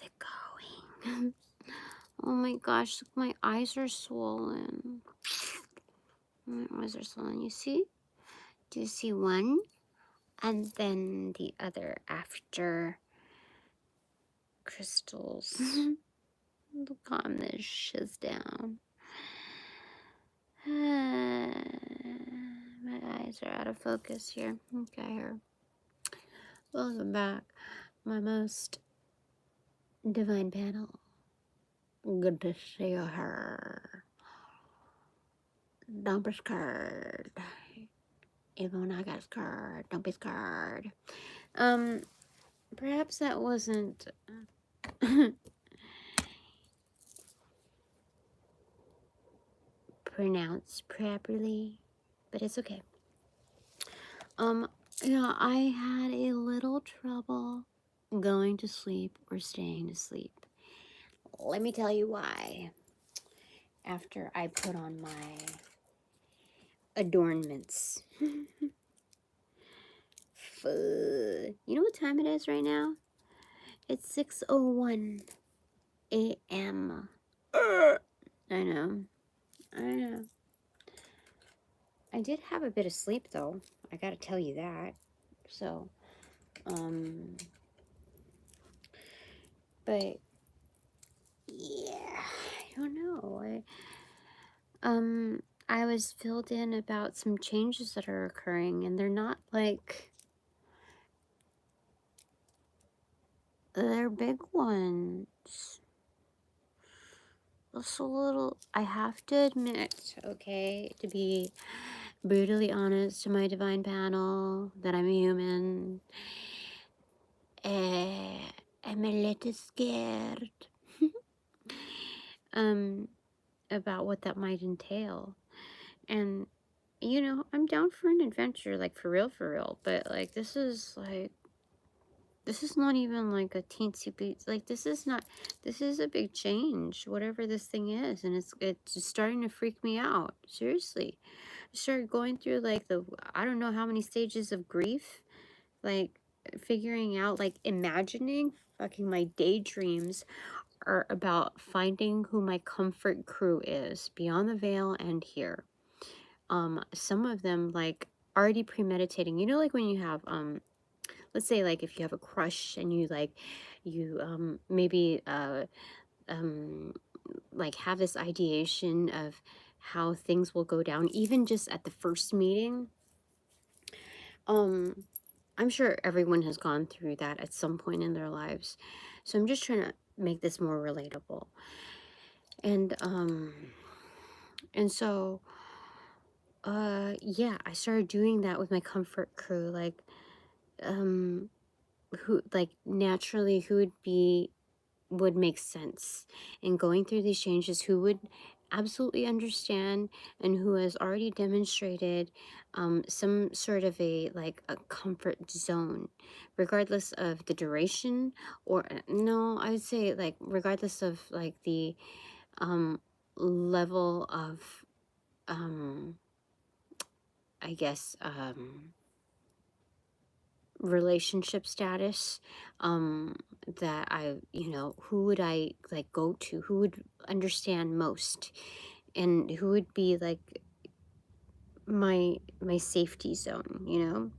it going? Oh my gosh, look, my eyes are swollen. My eyes are swollen. You see? Do you see one? And then the other after crystals. Calm this shiz down. My eyes are out of focus here. Okay, here. Welcome back, my most divine panel. Good to see you here. Don't be scared. Even when I got scared, don't be scared. Perhaps that wasn't pronounced properly, but it's okay. Yeah, I had a little trouble going to sleep or staying to sleep. Let me tell you why. After I put on my adornments. You know what time it is right now? It's 6:01 a.m. I know. I know. I did have a bit of sleep though. I gotta tell you that. So, but yeah, I don't know. I was filled in about some changes that are occurring, and they're not like, they're big ones. It's a little, I have to admit, okay, to be brutally honest to my divine panel, that I'm a human. I'm a little scared about what that might entail. And, you know, I'm down for an adventure, like for real, but like this is not even like a teensy bit, like this is a big change, whatever this thing is, and it's starting to freak me out, seriously. I started going through like I don't know how many stages of grief, like figuring out, like imagining fucking my daydreams are about finding who my comfort crew is beyond the veil and here. Some of them like already premeditating, you know, like when you have let's say like if you have a crush and you maybe like have this ideation of how things will go down even just at the first meeting. I'm sure everyone has gone through that at some point in their lives, so I'm just trying to make this more relatable. And so yeah, I started doing that with my comfort crew, like who, like, naturally who would make sense in going through these changes, who would absolutely understand, and who has already demonstrated some sort of a comfort zone, regardless of the duration, or no, I would say like regardless of like the level of I guess relationship status that I, you know, who would I like go to, who would understand most, and who would be like my safety zone, you know,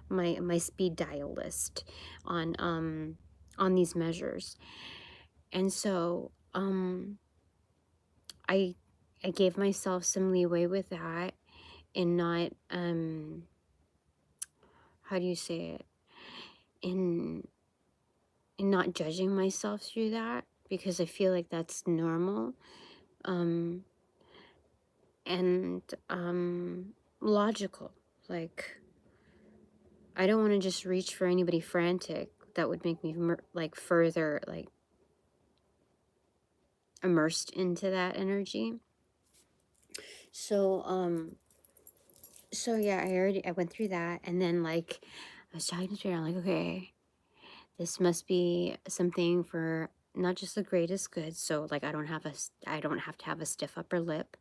my speed dial list on these measures. And so I gave myself some leeway with that, and not how do you say it, in not judging myself through that, because I feel like that's normal and logical. Like, I don't want to just reach for anybody frantic. That would make me like further like immersed into that energy. So so yeah, I went through that, and then like I was talking to Jay, I'm like, okay, this must be something for not just the greatest good. So like I don't have to have a stiff upper lip.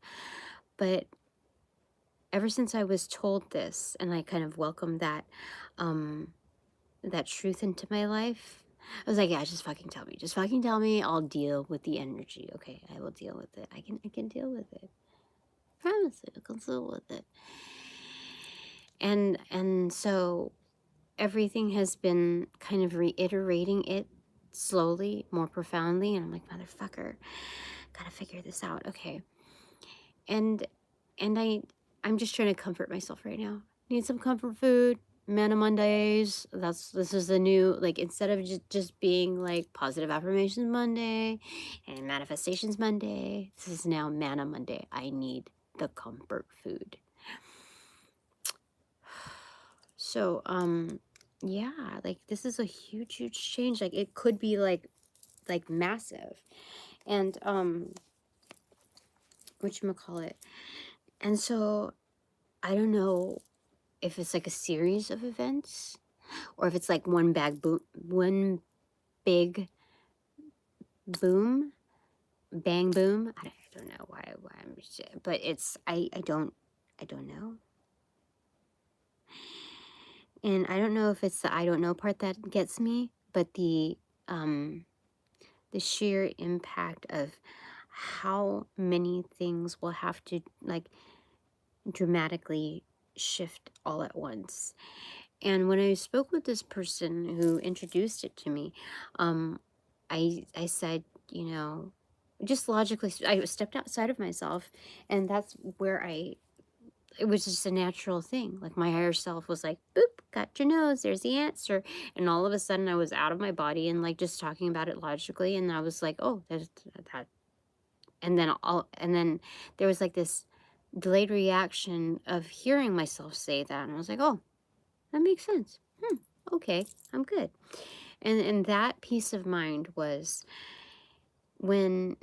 But ever since I was told this, and I kind of welcomed that that truth into my life, I was like, yeah, just fucking tell me. Just fucking tell me. I'll deal with the energy. Okay, I will deal with it. I can deal with it. Promise you, I can deal with it. And so everything has been kind of reiterating it slowly, more profoundly, and I'm like, motherfucker, gotta figure this out. Okay. And I'm just trying to comfort myself right now. Need some comfort food. Mana Mondays. This is the new, like, instead of just being like Positive Affirmations Monday and Manifestations Monday, this is now Mana Monday. I need the comfort food. So yeah, like this is a huge change. Like it could be like massive. And whatchamacallit. And so I don't know if it's like a series of events or if it's like one big boom, bang boom. I don't know why I'm, but it's I don't know. And I don't know if it's the I don't know part that gets me, but the sheer impact of how many things will have to like dramatically shift all at once. And when I spoke with this person who introduced it to me, I said, you know, just logically, I stepped outside of myself, and that's where it was just a natural thing. Like my higher self was like, boop, got your nose, there's the answer. And all of a sudden I was out of my body and like just talking about it logically. And I was like, oh, there's that. And then there was like this delayed reaction of hearing myself say that. And I was like, oh, that makes sense. Okay, I'm good. And that peace of mind was when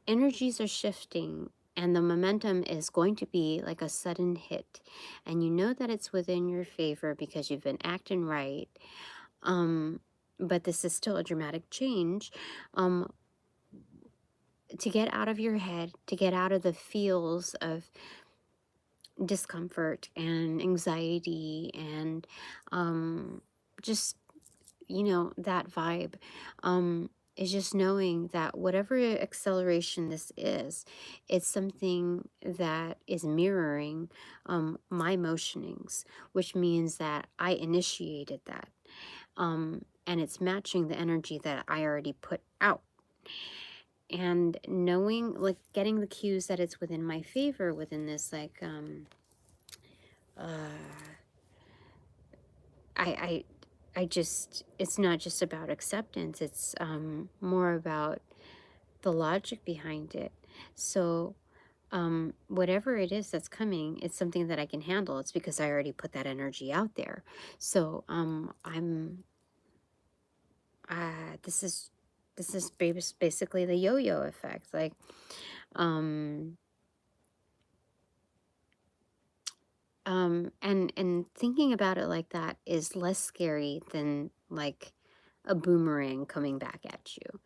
energies are shifting and the momentum is going to be like a sudden hit, and you know that it's within your favor because you've been acting right, but this is still a dramatic change, to get out of your head, to get out of the feels of discomfort and anxiety and just, you know, that vibe, is just knowing that whatever acceleration this is, it's something that is mirroring my motionings, which means that I initiated that, and it's matching the energy that I already put out. And knowing, like, getting the cues that it's within my favor within this, like, I just, it's not just about acceptance, it's more about the logic behind it. So whatever it is that's coming, it's something that I can handle. It's because I already put that energy out there. So this is basically the yo-yo effect. Like and thinking about it like that is less scary than like a boomerang coming back at you.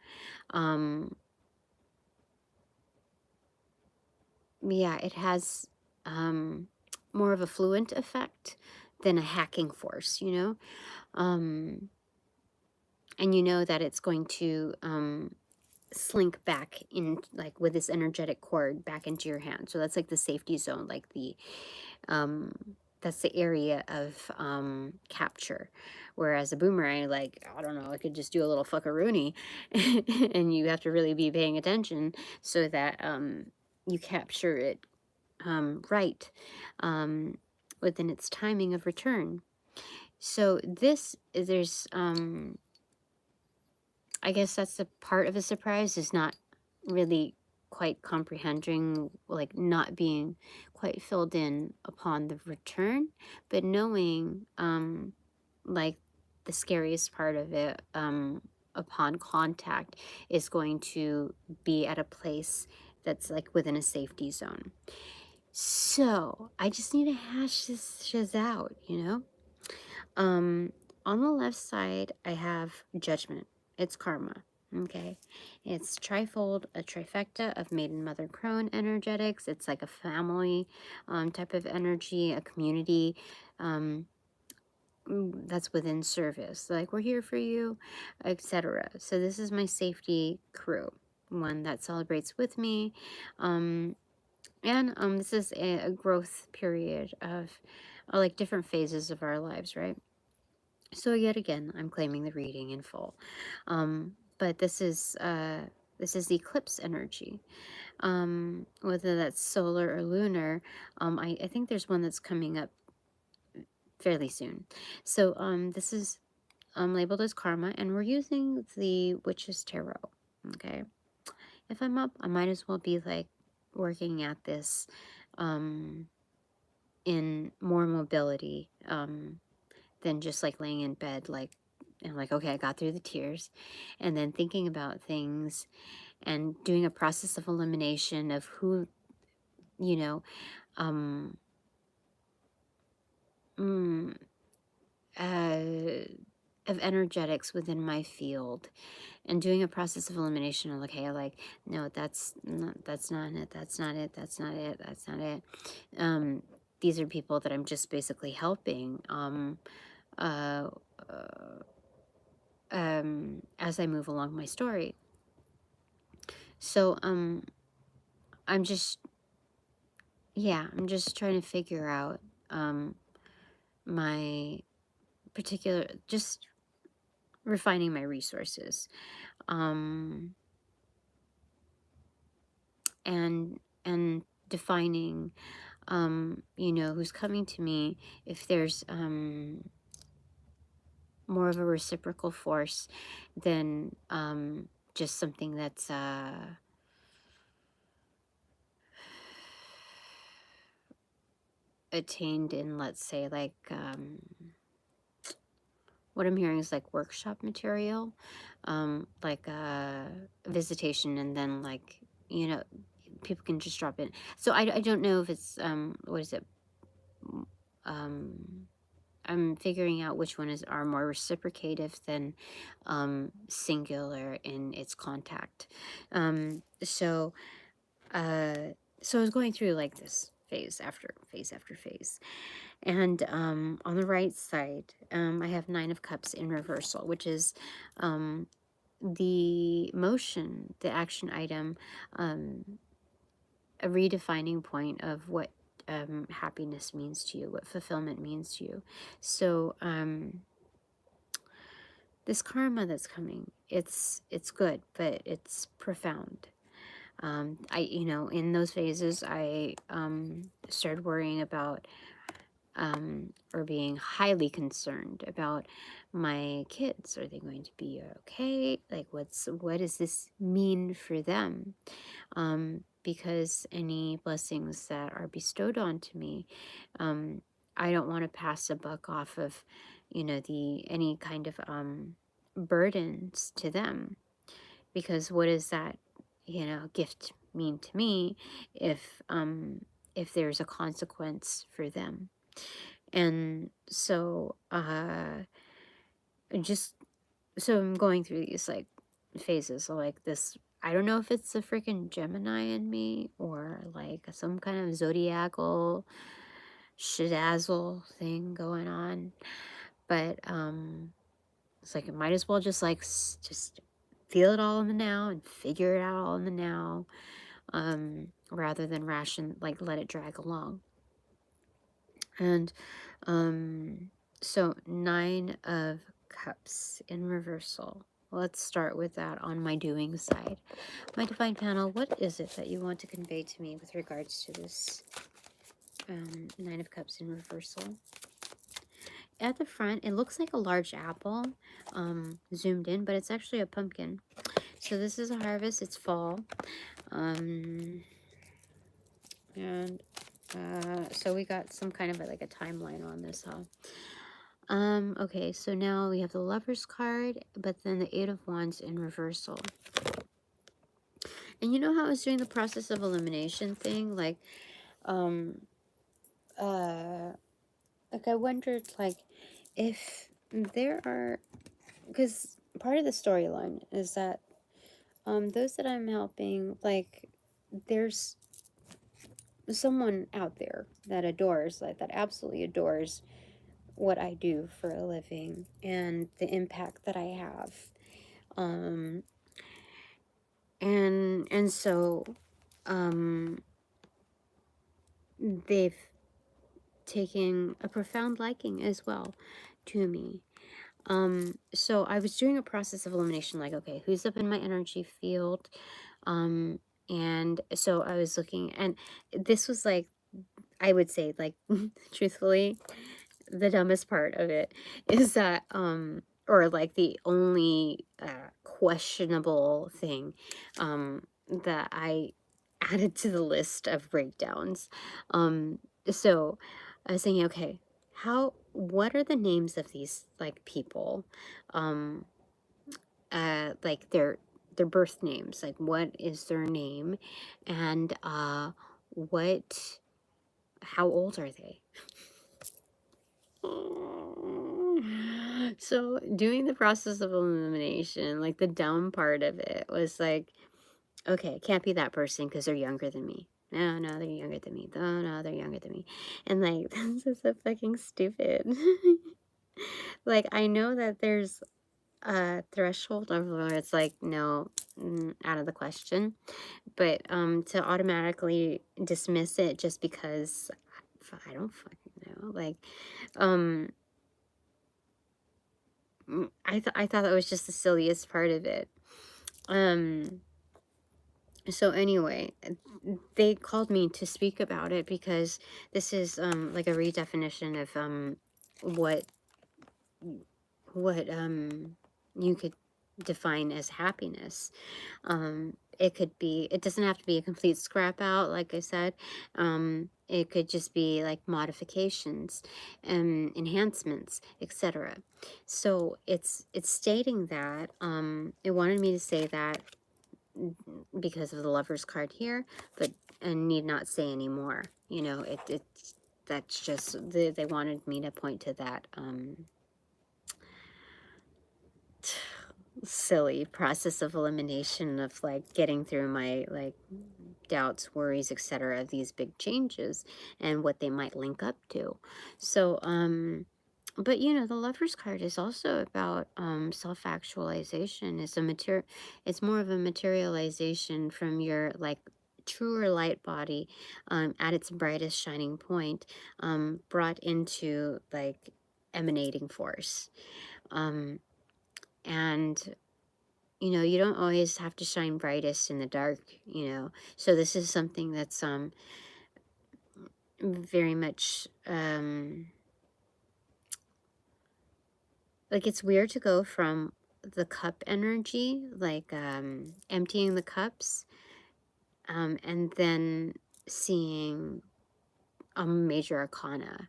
Yeah, it has more of a fluent effect than a hacking force, you know? And you know that it's going to slink back in, like with this energetic cord back into your hand. So that's like the safety zone, like the that's the area of capture. Whereas a boomerang, like, I don't know, it could just do a little fuckaroony and you have to really be paying attention so that you capture it right within its timing of return. So there's I guess that's the part of a surprise, is not really quite comprehending, like not being quite filled in upon the return, but knowing like the scariest part of it upon contact is going to be at a place that's like within a safety zone. So I just need to hash this shit out, you know? On the left side, I have judgment. It's karma. Okay. It's trifold, a trifecta of maiden, mother, crone energetics. It's like a family type of energy, a community that's within service. Like, we're here for you, etc. So this is my safety crew, one that celebrates with me. And this is a growth period of like different phases of our lives, right? So yet again, I'm claiming the reading in full. But this is the eclipse energy. Whether that's solar or lunar, I think there's one that's coming up fairly soon. So this is labeled as karma, and we're using the Witch's Tarot. Okay, if I'm up, I might as well be like working at this in more mobility than just like laying in bed, like, and like, okay, I got through the tears, and then thinking about things and doing a process of elimination of who, you know, um, mm, of energetics within my field, and doing a process of elimination of, okay, like, no, that's not it, that's not it, that's not it. These are people that I'm just basically helping uh, as I move along my story. So I'm just trying to figure out my particular, just refining my resources, and defining who's coming to me, if there's more of a reciprocal force than just something that's attained in, let's say, like what I'm hearing is like workshop material, like visitation, and then like, people can just drop in. So I don't know if it's what is it, I'm figuring out which one are more reciprocative than singular in its contact. So I was going through like this phase after phase after phase. And on the right side, I have 9 of Cups in reversal, which is the motion, the action item, a redefining point of what happiness means to you, what fulfillment means to you. So this karma that's coming, it's good, but it's profound. In those phases, I started worrying about or being highly concerned about my kids. Are they going to be okay? Like, what does this mean for them? Because any blessings that are bestowed onto me, I don't want to pass a buck off of, any kind of burdens to them, because what does that, gift mean to me if there's a consequence for them? And so I'm going through these like phases. So like this, I don't know if it's a freaking Gemini in me or like some kind of zodiacal shazazzle thing going on, but it's like, I might as well just like just feel it all in the now and figure it out all in the now, rather than let it drag along. And so 9 of Cups in reversal. Let's start with that on my doing side. My divine panel, what is it that you want to convey to me with regards to this 9 of Cups in reversal? At the front, it looks like a large apple zoomed in, but it's actually a pumpkin. So this is a harvest. It's fall. So we got some kind of like a timeline on this, huh? Okay, so now we have the Lover's card, but then the 8 of Wands in reversal. And you know how I was doing the process of elimination thing? Like, I wondered, like, if there are, because part of the storyline is that, those that I'm helping, like, there's someone out there that adores, like, that absolutely adores what I do for a living and the impact that I have. And so they've taken a profound liking as well to me. So I was doing a process of elimination, like, okay, who's up in my energy field? And so I was looking, and this was like, I would say, like, truthfully, the dumbest part of it is that, or like the only questionable thing that I added to the list of breakdowns. So I was thinking, okay, what are the names of these like people? Like their birth names, like what is their name, and how old are they? So doing the process of elimination, like the dumb part of it was like, okay, it can't be that person because they're younger than me. No, they're younger than me. No, they're younger than me. And like, this is so fucking stupid. Like, I know that there's a threshold of where it's like, no, out of the question. But to automatically dismiss it just because I don't fucking know. Like, I thought that was just the silliest part of it. So anyway, they called me to speak about it because this is like a redefinition of what you could define as happiness. It doesn't have to be a complete scrap out, like I said. It could just be like modifications and enhancements, etc. So it's stating that it wanted me to say that because of the Lover's card here, but I need not say anymore. You know, that's just they wanted me to point to that silly process of elimination of like getting through my like doubts, worries, etc. of these big changes and what they might link up to. So but you know, the Lover's card is also about self-actualization. It's more of a materialization from your like truer light body at its brightest shining point, brought into like emanating force. And you know, you don't always have to shine brightest in the dark, you know. So this is something that's very much like, it's weird to go from the cup energy, like emptying the cups, and then seeing a major arcana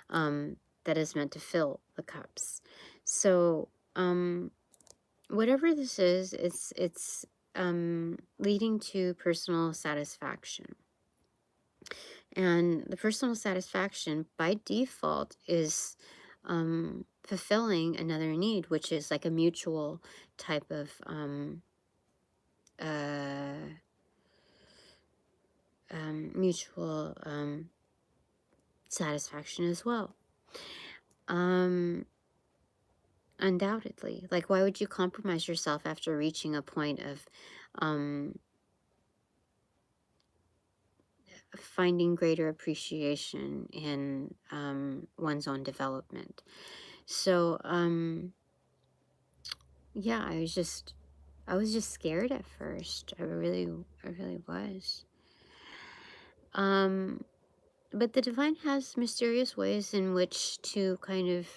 that is meant to fill the cups. So whatever this is, it's leading to personal satisfaction. And the personal satisfaction by default is fulfilling another need, which is like a mutual type of mutual satisfaction as well. Undoubtedly. Like, why would you compromise yourself after reaching a point of finding greater appreciation in one's own development? So yeah, I was just scared at first. I really was. But the divine has mysterious ways in which to kind of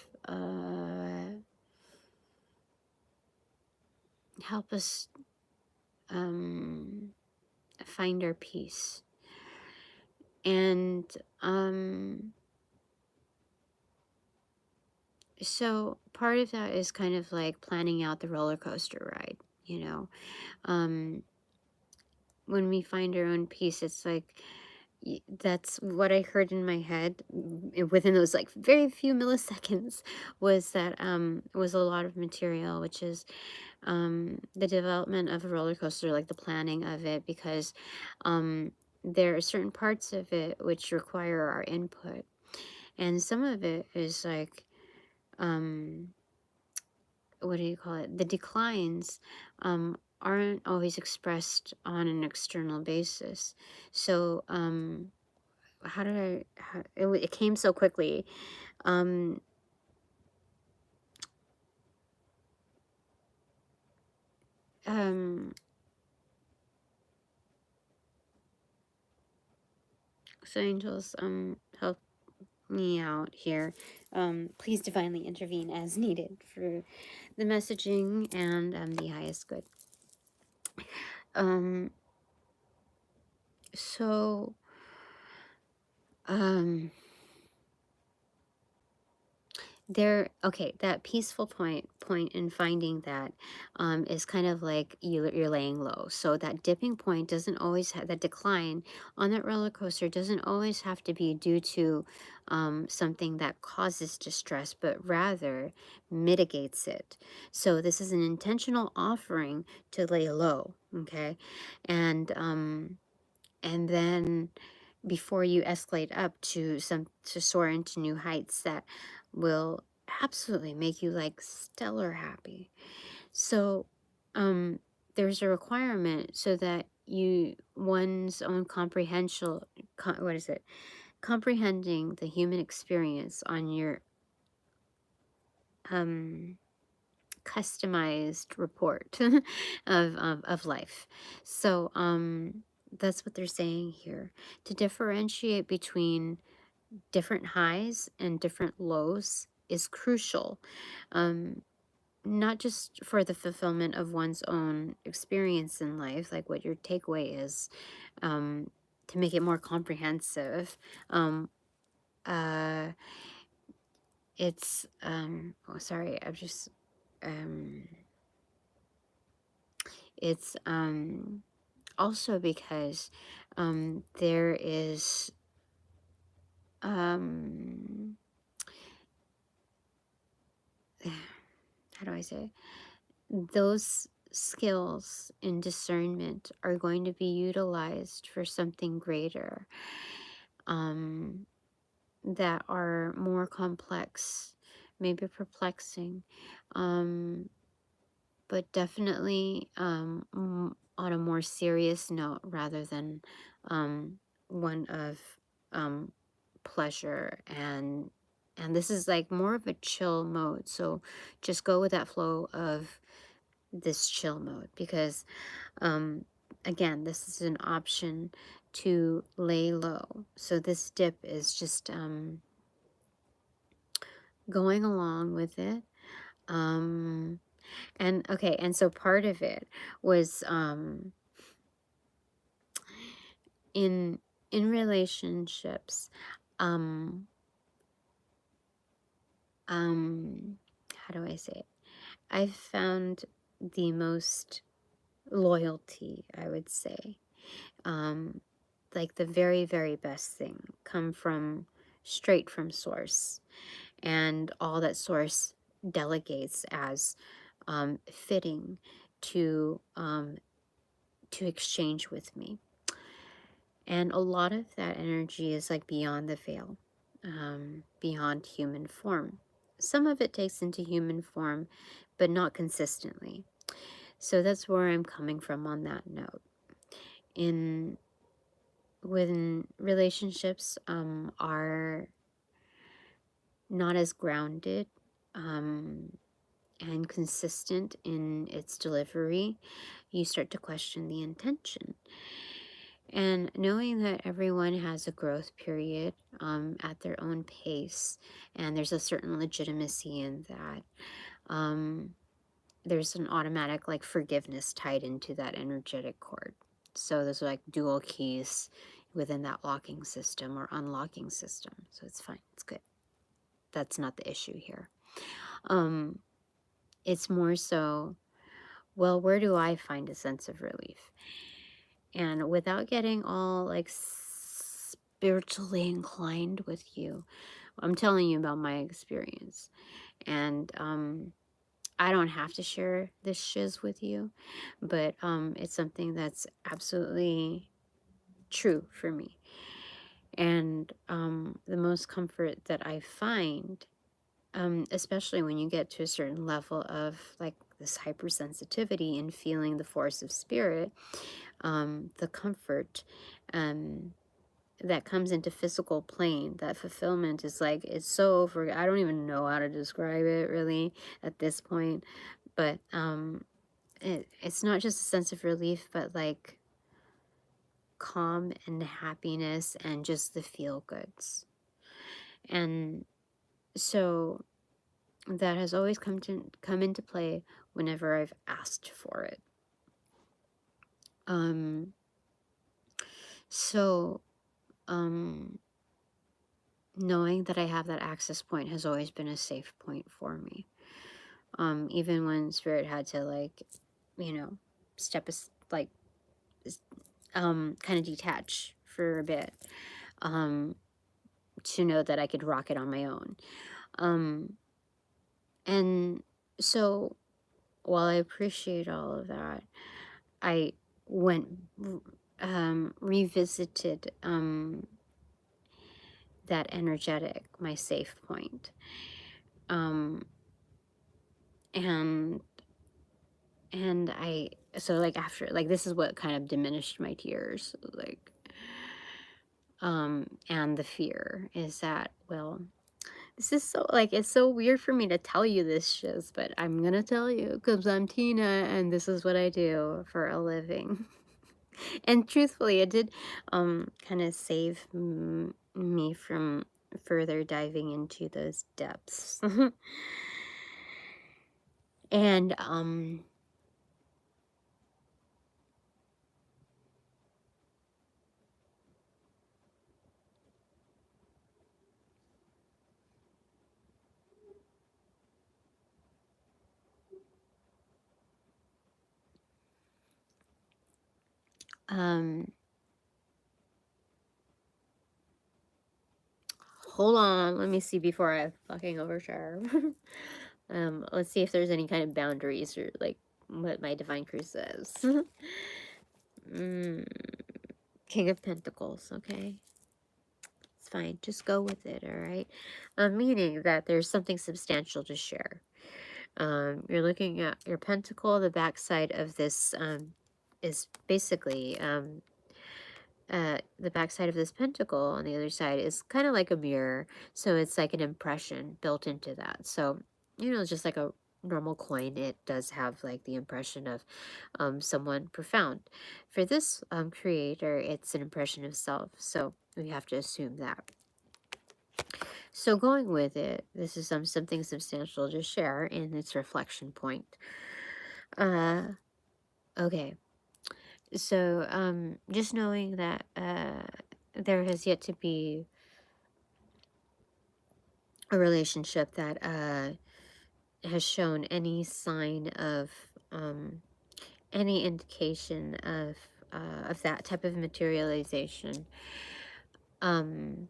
help us find our peace. And so part of that is kind of like planning out the roller coaster ride, you know. When we find our own peace, it's like, that's what I heard in my head within those like very few milliseconds, was that was a lot of material, which is the development of a roller coaster, like the planning of it, because there are certain parts of it which require our input, and some of it is like what do you call it? The declines aren't always expressed on an external basis. So how did it came so quickly. Um, so angels, help me out here. Please divinely intervene as needed for the messaging and the highest good. So okay, that peaceful point in finding that is kind of like you're laying low. So that dipping point doesn't always have, that decline on that roller coaster doesn't always have to be due to something that causes distress, but rather mitigates it. So this is an intentional offering to lay low, okay? And then before you escalate up to soar into new heights that will absolutely make you like stellar happy. So there's a requirement so that one's own comprehending the human experience on your customized report of life. So that's what they're saying here. To differentiate between different highs and different lows is crucial, not just for the fulfillment of one's own experience in life, like what your takeaway is, to make it more comprehensive. It's oh sorry, I've just it's also because there is how do I say, those skills in discernment are going to be utilized for something greater, that are more complex, maybe perplexing, but definitely on a more serious note rather than one of pleasure. And this is like more of a chill mode, so just go with that flow of this chill mode, because again, this is an option to lay low. So this dip is just going along with it. And okay, and so part of it was in relationships, how do I say it? I've found the most loyalty, I would say, like the very, very best thing come from straight from source, and all that source delegates as fitting to exchange with me. And a lot of that energy is like beyond the veil, beyond human form. Some of it takes into human form, but not consistently. So that's where I'm coming from on that note. When relationships are not as grounded and consistent in its delivery, you start to question the intention. And knowing that everyone has a growth period at their own pace, and there's a certain legitimacy in that, there's an automatic like forgiveness tied into that energetic cord. So there's like dual keys within that locking system or unlocking system. So it's fine. It's good. That's not the issue here. It's more so, well, where do I find a sense of relief? And without getting all like spiritually inclined with you, I'm telling you about my experience. And I don't have to share this shiz with you, but it's something that's absolutely true for me. And the most comfort that I find especially when you get to a certain level of like this hypersensitivity and feeling the force of spirit, the comfort that comes into physical plane, that fulfillment is like, it's so over, I don't even know how to describe it really at this point, but it's not just a sense of relief, but like calm and happiness and just the feel goods. And so that has always come into play whenever I've asked for it. So knowing that I have that access point has always been a safe point for me. Even when spirit had to, like, you know, kind of detach for a bit, to know that I could rock it on my own. And so while I appreciate all of that, I went, revisited, that energetic, my safe point. And so like after, like, this is what kind of diminished my tears, like, and the fear is that, well, this is so, like, it's so weird for me to tell you this shiz, but I'm gonna tell you because I'm Tina and this is what I do for a living. And truthfully, it did kind of save me from further diving into those depths. And hold on, let me see before I fucking overshare. Let's see if there's any kind of boundaries or like what my divine crew says. King of Pentacles, okay? It's fine, just go with it, all right? Meaning that there's something substantial to share. You're looking at your pentacle. The backside of this is basically the backside of this pentacle on the other side is kind of like a mirror. So it's like an impression built into that. So, you know, just like a normal coin, it does have like the impression of someone profound. For this creator, it's an impression of self. So we have to assume that. So going with it, this is something substantial to share in its reflection point. Okay. So just knowing that there has yet to be a relationship that has shown any sign of any indication of that type of materialization. And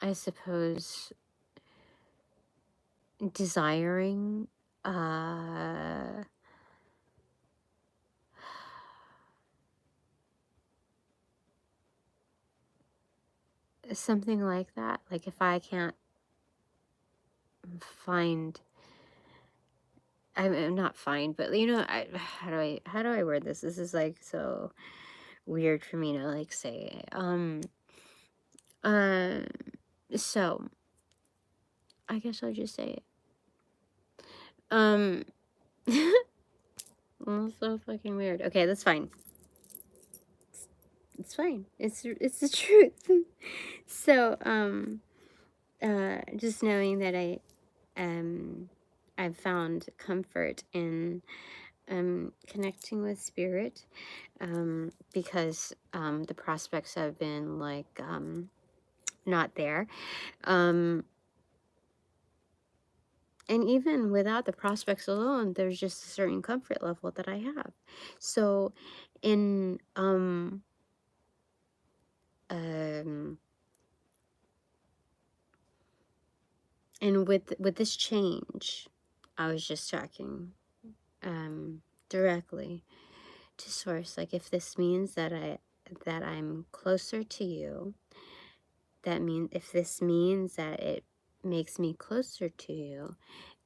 I suppose desiring something like that. Like if I can't find, I'm not find, but you know, how do I word this? This is like so weird for me to like say. So I guess I'll just say it. That's so fucking weird. Okay, that's fine. It's fine. It's the truth. So just knowing that I've found comfort in connecting with spirit, because the prospects have been like not there, and even without the prospects alone, there's just a certain comfort level that I have. So in and with this change, I was just talking directly to source. Like, if this means that I'm closer to you, if this means that it makes me closer to you,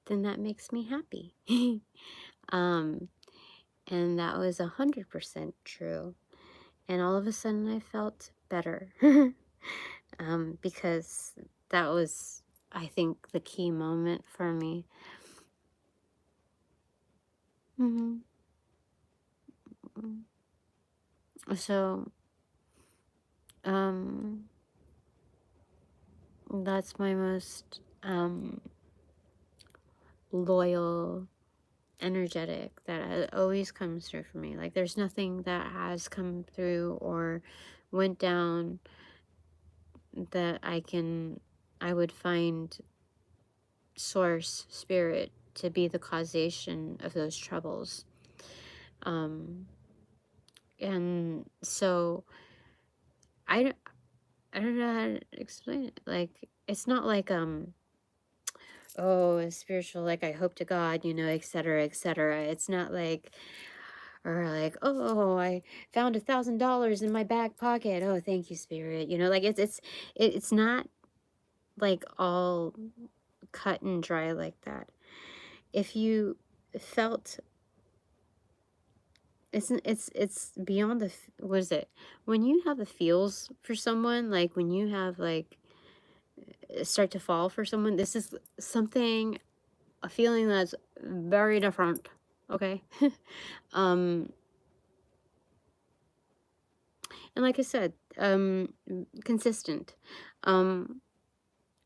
then that makes me happy. And that was 100% true. And all of a sudden I felt better. Because that was, I think, the key moment for me. So, that's my most loyal, energetic that always comes through for me. Like, there's nothing that has come through or went down that I would find source, spirit, to be the causation of those troubles. And so I don't know how to explain it. Like, it's not like oh, it's spiritual, like I hope to God, you know, etc., etc. It's not like, or like, oh, I found $1,000 in my back pocket. Oh, thank you, spirit. You know, like it's not like all cut and dry like that. If you felt, it's beyond the, what is it? When you have the feels for someone, like when you have like start to fall for someone, this is something, a feeling that's very different. Okay. And like I said, consistent.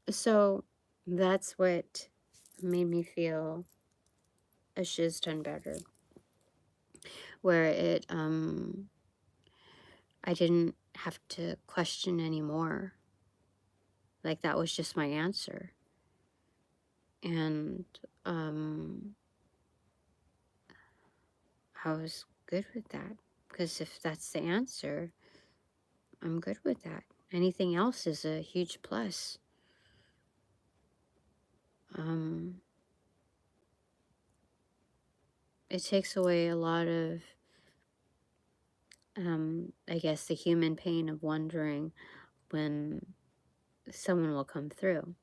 So that's what made me feel a shiz ton better, where it I didn't have to question anymore. Like, that was just my answer. And I was good with that, because if that's the answer, I'm good with that. Anything else is a huge plus. It takes away a lot of, I guess, the human pain of wondering when someone will come through.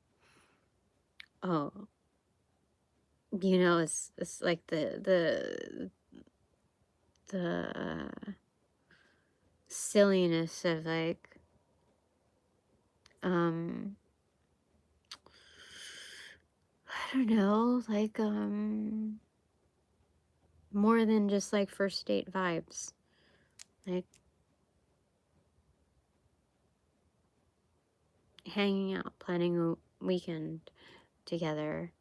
Oh, you know, it's like the silliness of like, I don't know, like, more than just like first date vibes, like hanging out, planning a weekend together,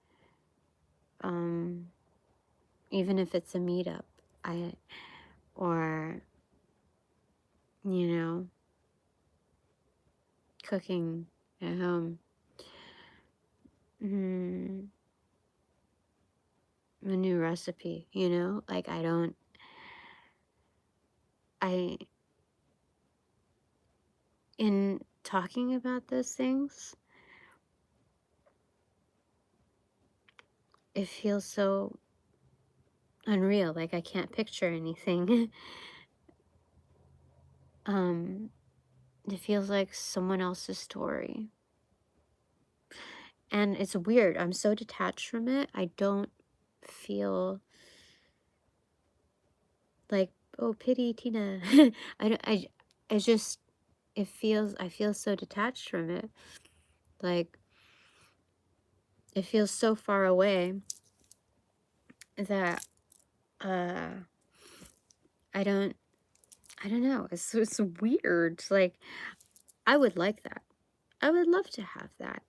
even if it's a meetup, or, you know, cooking at home, a new recipe, you know, like in talking about those things, it feels so unreal. Like, I can't picture anything. It feels like someone else's story. And it's weird. I'm so detached from it. I don't feel like, oh, pity Tina. I just, I feel so detached from it. Like, it feels so far away that I don't know. It's weird. Like, I would like that. I would love to have that.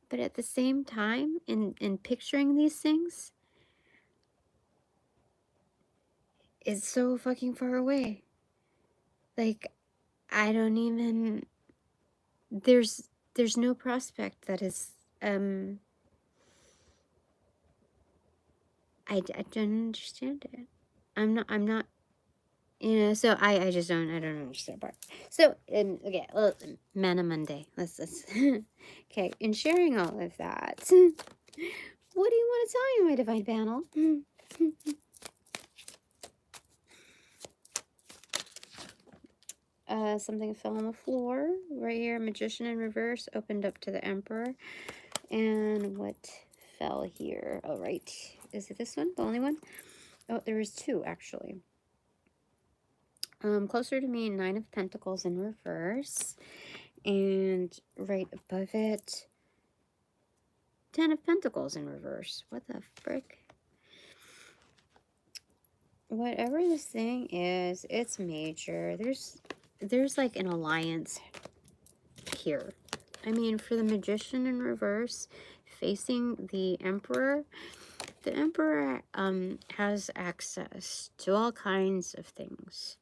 But at the same time, in picturing these things, it's so fucking far away. Like, I don't even, there's no prospect that is, I don't understand it. I'm not, you know, so I just don't understand part. So, okay, well, Mana Monday. Let's okay, in sharing all of that, what do you want to tell me, my divine panel? Something fell on the floor. Right here, Magician in reverse, opened up to the Emperor. And what fell here? Oh, right. Is it this one? The only one? Oh, there was two, actually. Closer to me, Nine of Pentacles in reverse. And right above it, 10 of Pentacles in reverse. What the frick? Whatever this thing is, it's major. There's like an alliance here. I mean, for the Magician in reverse facing the Emperor has access to all kinds of things.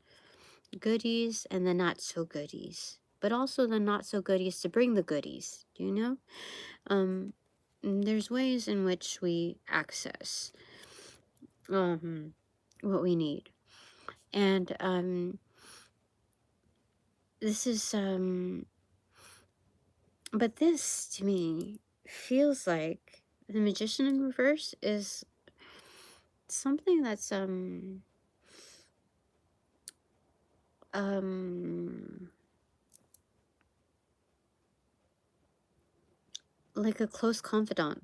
Goodies and the not so goodies. But also the not so goodies to bring the goodies. Do you know? There's ways in which we access what we need. And this is but this to me feels like the Magician in reverse is something that's like a close confidant.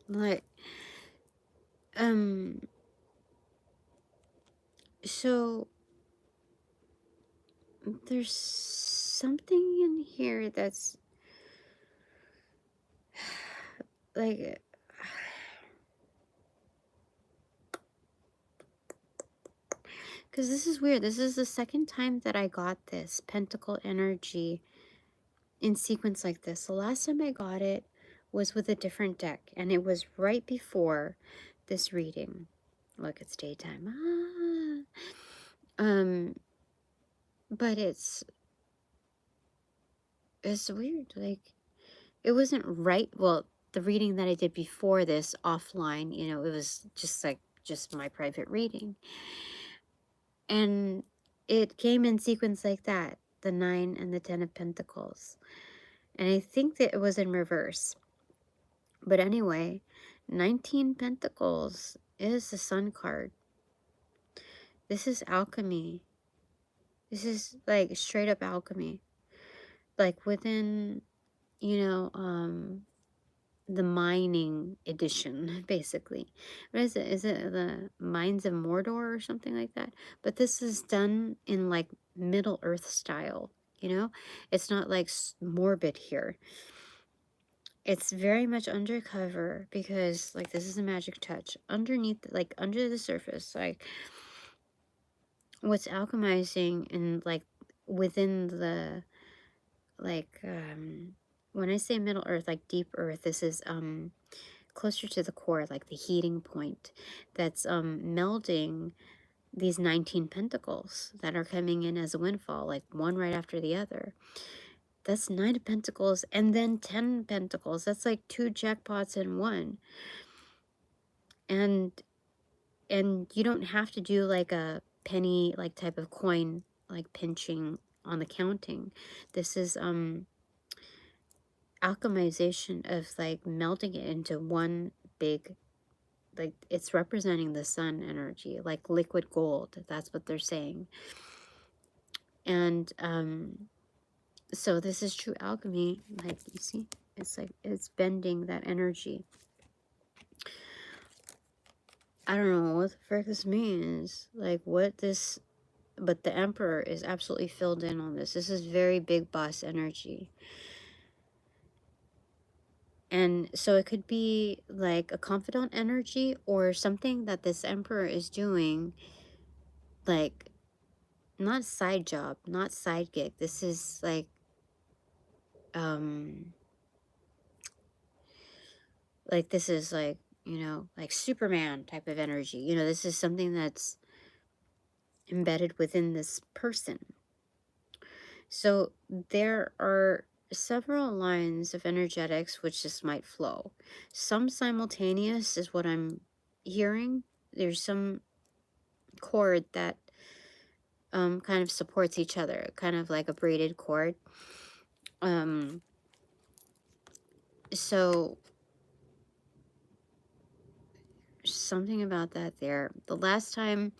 Like so there's something in here that's like because this is weird. This is the second time that I got this pentacle energy in sequence like this. The last time I got it was with a different deck, and it was right before this reading. Look, it's daytime. But it's weird. Like, it wasn't right. Well, the reading that I did before this offline, you know, it was just my private reading. And it came in sequence like that, the 9 and the 10 of Pentacles. And I think that it was in reverse. But anyway, 19 Pentacles is the Sun card. This is alchemy. This is like straight up alchemy. Like within, you know, the mining edition, basically. What is it? Is it the Mines of Mordor or something like that? But this is done in like Middle Earth style, you know? It's not like morbid here. It's very much undercover because like this is a magic touch. Underneath, like under the surface, like what's alchemizing and like within the like when I say Middle Earth, like deep earth, this is closer to the core, like the heating point that's melding these 19 pentacles that are coming in as a windfall, like one right after the other. That's 9 of Pentacles and then 10 Pentacles. That's like 2 jackpots in one. And you don't have to do like a penny like type of coin like pinching on the counting. This is alchemization of like melting it into one big, like it's representing the sun energy, like liquid gold. That's what they're saying. And so this is true alchemy. Like you see, it's like it's bending that energy. I don't know what the frick this means. Like what this, but the Emperor is absolutely filled in on this. This is very big boss energy. And so it could be like a confidant energy or something that this Emperor is doing, like not side job, not side gig. This is like this is like, you know, like Superman type of energy. You know, this is something that's embedded within this person. So there are several lines of energetics which just might flow. Some simultaneous is what I'm hearing. There's some cord that kind of supports each other, kind of like a braided cord. So something about that there. The last time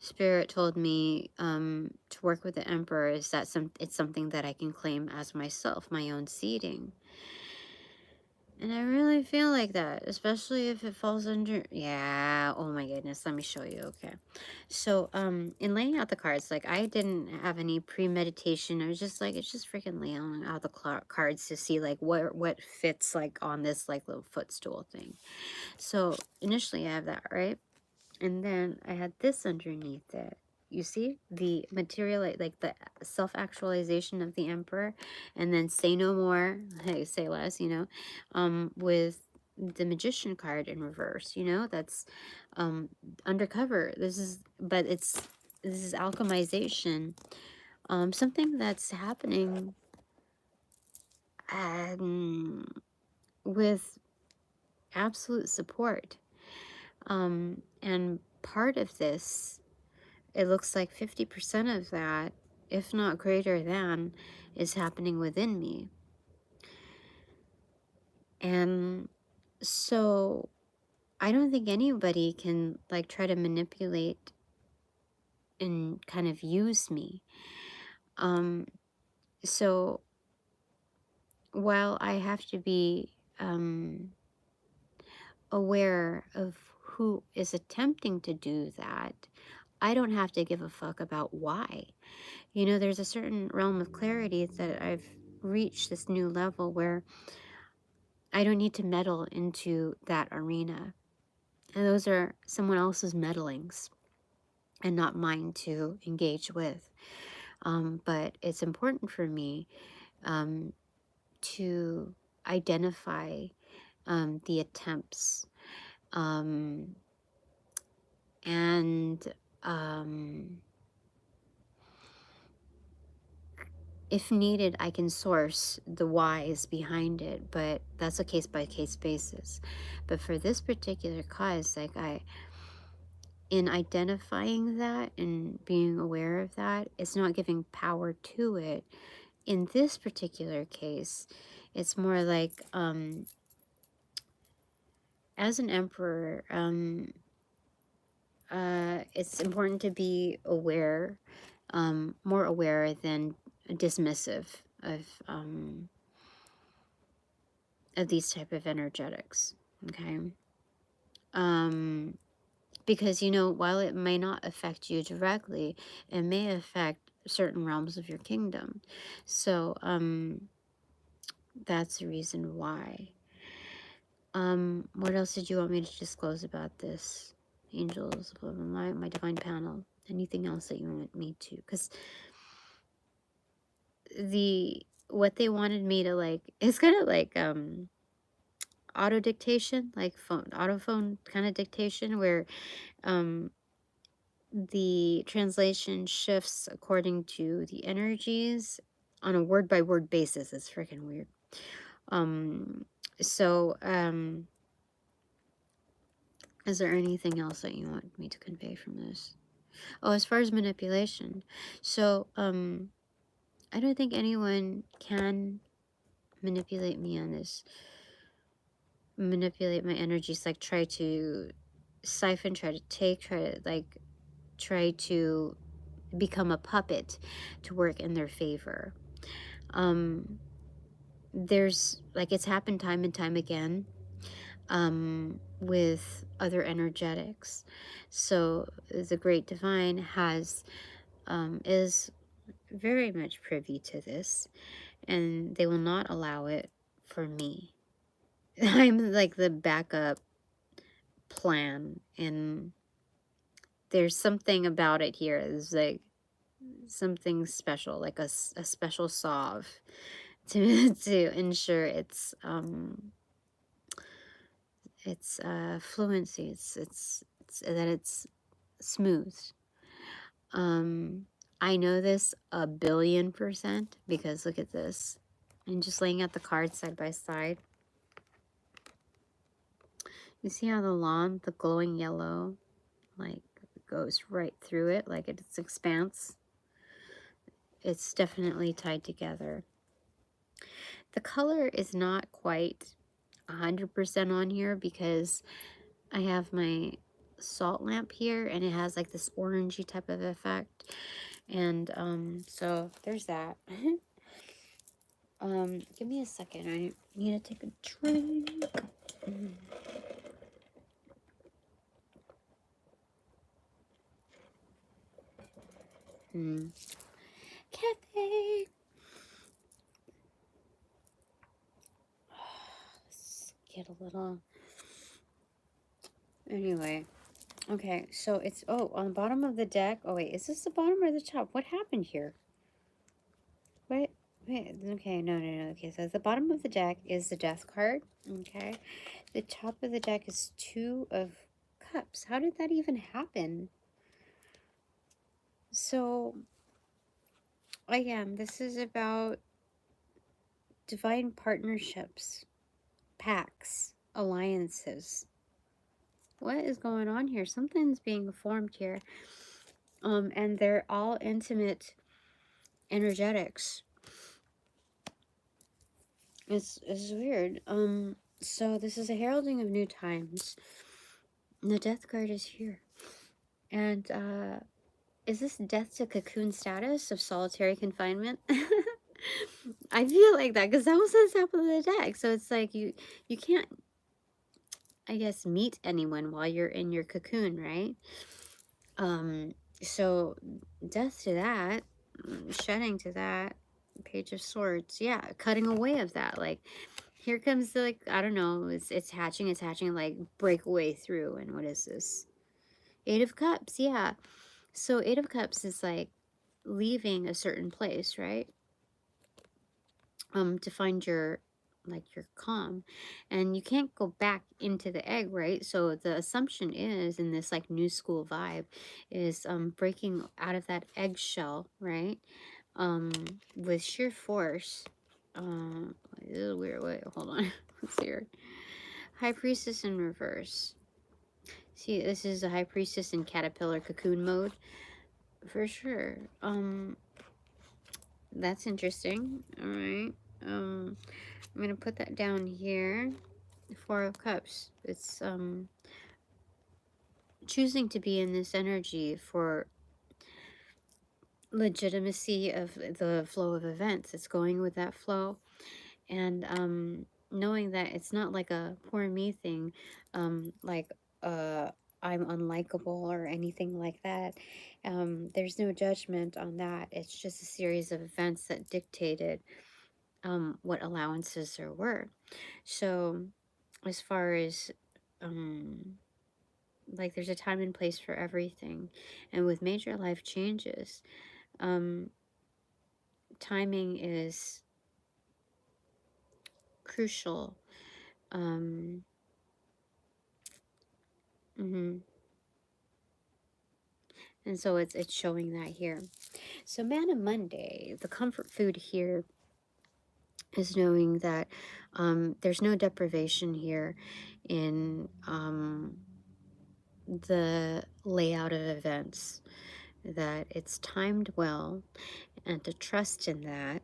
Spirit told me to work with the Emperor is that it's something that I can claim as myself, my own seeding. And I really feel like that, especially if it falls under, yeah, oh my goodness, let me show you, okay. So, in laying out the cards, like, I didn't have any premeditation. I was just like, it's just freaking laying out the cards to see, like, what fits, like, on this, like, little footstool thing. So, initially I have that, right? And then I had this underneath it. You see the material, like the self-actualization of the Emperor, and then say no more, hey, say less, you know, with the Magician card in reverse, you know, that's undercover. This is alchemization, something that's happening with absolute support, and part of this, it looks like 50% of that, if not greater than, is happening within me. And so I don't think anybody can, like, try to manipulate and kind of use me. So while I have to be aware of who is attempting to do that, I don't have to give a fuck about why. You know, there's a certain realm of clarity that I've reached, this new level where I don't need to meddle into that arena. And those are someone else's meddlings and not mine to engage with. But it's important for me to identify the attempts, and if needed, I can source the whys behind it, but that's a case-by-case basis. But for this particular cause, like, in identifying that and being aware of that, it's not giving power to it. In this particular case, it's more like, as an emperor, it's important to be aware, more aware than dismissive of these type of energetics, okay? Because, you know, while it may not affect you directly, it may affect certain realms of your kingdom. So, that's the reason why. What else did you want me to disclose about this? Angels, blah, blah, blah, my divine panel. Anything else that you want me to? Because what they wanted me to, like, it's kind of like auto dictation, like autophone kind of dictation, where the translation shifts according to the energies on a word by word basis. It's freaking weird. So is there anything else that you want me to convey from this? Oh, as far as manipulation, so I don't think anyone can manipulate me on this. Manipulate my energies, like try to siphon, try to take, try to become a puppet to work in their favor. There's, like, it's happened time and time again with other energetics. So the Great Divine is very much privy to this, and they will not allow it for me. I'm like the backup plan, and there's something about it here. There's like something special, like a special solve to ensure its fluency. It's that it's smooth. I know this 1,000,000,000% because look at this. And just laying out the cards side by side. You see how the lawn, the glowing yellow, like, goes right through it, like it's expanse. It's definitely tied together. The color is not quite 100% on here because I have my salt lamp here, and it has like this orangey type of effect. And so there's that. Give me a second. I need to take a drink. Cafe. Let's get a little. Anyway, okay. So it's on the bottom of the deck. Oh wait, is this the bottom or the top? What happened here? Wait. Okay, no. Okay, so at the bottom of the deck is the death card. Okay, the top of the deck is 2 of cups. How did that even happen? So, again, this is about divine partnerships, pacts, alliances. What is going on here? Something's being formed here. And they're all intimate energetics. It's weird. So this is a heralding of new times. And the death card is here. And is this death to cocoon status of solitary confinement? I feel like that because that was on top of the deck. So it's like you can't, I guess, meet anyone while you're in your cocoon, right? So death to that, shedding to that, Page of Swords, yeah, cutting away of that. Like here comes the, like, I don't know, it's hatching, like break away through. And what is this? 8 of Cups, yeah. So 8 of Cups is like leaving a certain place, right? To find your, like, your calm, and you can't go back into the egg, right? So the assumption is, in this like new school vibe, is breaking out of that eggshell, right? With sheer force. This is a weird way. Hold on. Let's see here. High Priestess in reverse. See, this is a High Priestess in caterpillar cocoon mode for sure. That's interesting. All right. I'm gonna put that down here. 4 of Cups. It's choosing to be in this energy for legitimacy of the flow of events. It's going with that flow, and knowing that it's not like a poor me thing, like I'm unlikable or anything like that. There's no judgment on that. It's just a series of events that dictated what allowances there were. So as far as like, there's a time and place for everything, and with major life changes, timing is crucial. And so it's showing that here. So Manna Monday, the comfort food here is knowing that there's no deprivation here in the layout of events, that it's timed well, and to trust in that.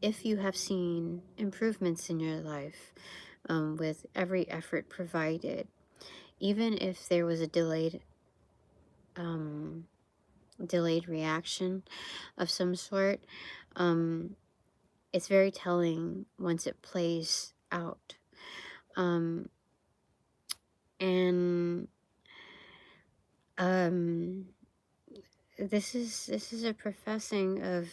If you have seen improvements in your life with every effort provided, even if there was a delayed reaction of some sort, it's very telling once it plays out. This is a professing of